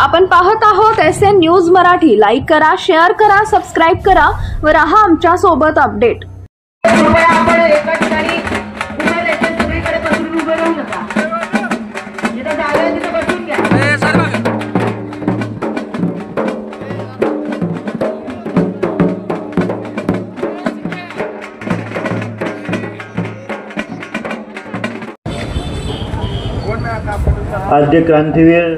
आपण पाहत आहोत SN न्यूज मराठी। लाईक करा, शेअर करा, सबस्क्राइब करा व रहा आमच्या सोबत अपडेट। आद्य क्रांतीवीर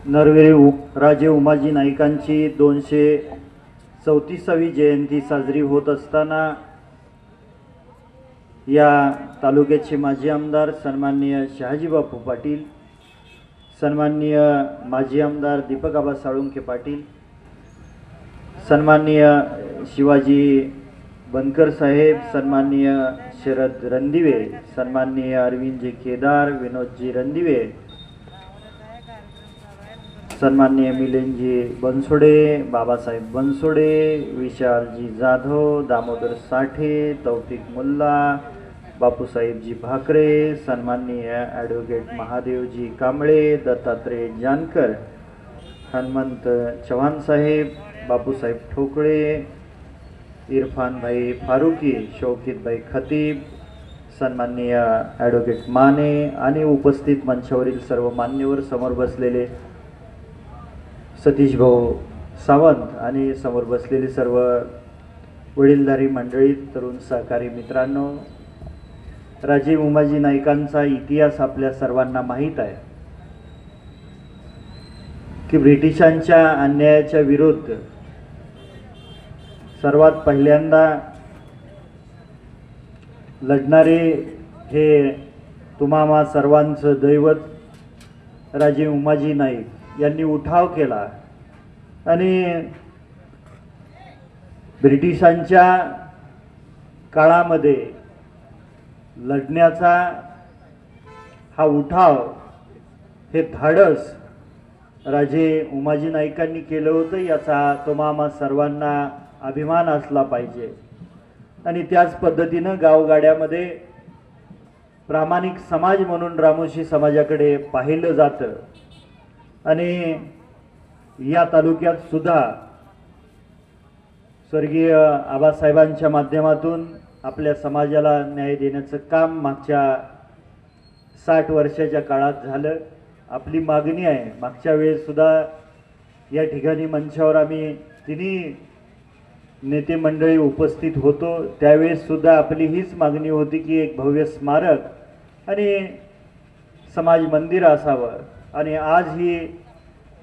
नरवीर राजे उमाजी नाईकांची 234वी जयंती साजरी होत असताना या तालुक्याचे माजी आमदार सन्माननीय शहाजी बापू पाटील, सन्माननीय माजी आमदार दीपक आबा साळुंखे पाटील, सन्माननीय शिवाजी बनकर साहेब, सन्माननीय शरद रणदिवे, सन्माननीय अरविंदजी केदार, विनोदजी रणदिवे, सन्माननीय मिलिंदजी बनसोडे, बाबासाहेब बनसोडे, विशालजी जाधव, दामोदर साठे, तौफिक मुल्ला, बापूसाहेबजी भाकरे, सन्माननीय ॲडव्होकेट महादेवजी कांबळे, दत्तात्रय जानकर, हनुमंत चव्हाण साहेब, बापूसाहेब ठोकळे, इरफान भाई फारुकी, शौकीत भाई खतीब, सन्माननीय ॲडव्होकेट माने आणि उपस्थित मंचावरील सर्व मान्यवर, समोर बसलेले सतीश भाऊ सावंत आणि समोर बसलेले सर्व वडीलधारी मंडळी, तरुण सहकारी मित्रांनो, राजे उमाजी नाईकांचा इतिहास आपल्या सर्वांना माहीत आहे की ब्रिटिशांच्या अन्यायाच्या विरुद्ध सर्वात पहिल्यांदा लढणारे हे तुम्हा सर्वांचं दैवत राजे उमाजी नाईक यांनी उठाव केला आणि ब्रिटिशांच्या काळामध्ये लढण्याचा हा उठाव, हे धाडस राजे उमाजी नाईकांनी केलं होतं। याचा तुम्हा सर्वांना अभिमान असला पाहिजे आणि त्याच पद्धतीनं गावगाड्यामध्ये प्रामाणिक समाज म्हणून रामोशी समाजाकडे पाहिलं जातं आणि या तालुक्यात सुद्धा स्वर्गीय आबासाहेबांच्या माध्यमातून आपल्या समाजाला न्याय देण्याचं काम मागच्या 60 वर्षाच्या काळात झालं। आपली मागणी आहे, मागच्या वेळेस सुद्धा या ठिकाणी मंचावर आम्ही तिन्ही नेते मंडळी उपस्थित होतो, त्यावेळेस सुद्धा आपली हीच मागणी होती की एक भव्य स्मारक आणि समाज मंदिर असावं आणि आज ही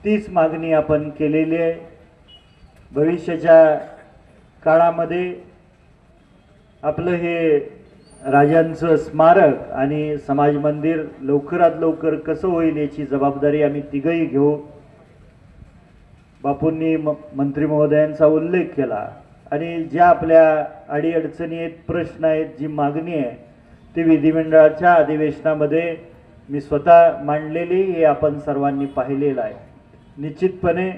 तीच मागणी आपण केलेली आहे। भविष्याच्या काळामध्ये आपलं हे राजांचं स्मारक आणि समाज मंदिर लवकरात लवकर कसं होईल याची जबाबदारी आम्ही तिघही घेऊ। बापूंनी मंत्री महोदयांचा उल्लेख केला आणि ज्या आपल्या अडीअडचणी आहेत, प्रश्न आहेत, जी मागणी आहे ती विधिमंडळाच्या अधिवेशनामध्ये मी स्वतः मांडलेली, हे आपण सर्वांनी पाहिलेलं आहे। निश्चितपणे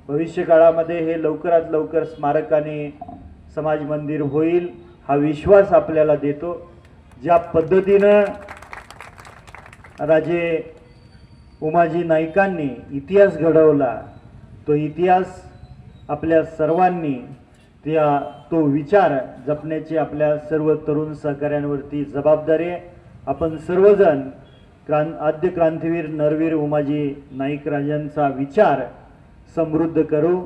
भविष्यकाळामध्ये हे लवकरात लवकर स्मारक आणि समाज मंदिर होईल हा विश्वास आपल्याला देतो। ज्या पद्धतीनं राजे उमाजी नाईकांनी इतिहास घडवला, तो इतिहास आपल्या सर्वांनी तो विचार जपण्याची आपल्या सर्व तरुण सहकाऱ्यांवरती जबाबदारी आहे। आपण सर्वजण आद्य क्रांतीवीर नरवीर उमाजी नाईक राजांचा विचार समृद्ध करू,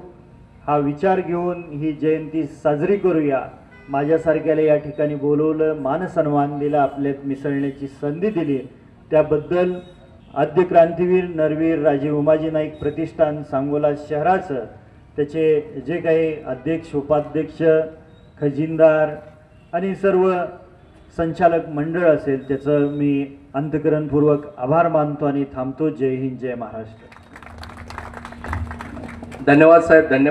हा विचार घेऊन ही जयंती साजरी करूया। माझ्यासारख्याला या ठिकाणी बोलवलं, मानसन्मान दिला, आपल्यात मिसळण्याची संधी दिली, त्याबद्दल आद्य क्रांतीवीर नरवीर राजे उमाजी नाईक प्रतिष्ठान सांगोला शहराचं, त्याचे जे काही अध्यक्ष, उपाध्यक्ष, खजिनदार आणि सर्व संचालक मंडळ असेल त्याचं मी अंतःकरणपूर्वक आभार मानतो आणि थांबतो। जय हिंद, जय महाराष्ट्र। धन्यवाद साहेब, धन्यवाद।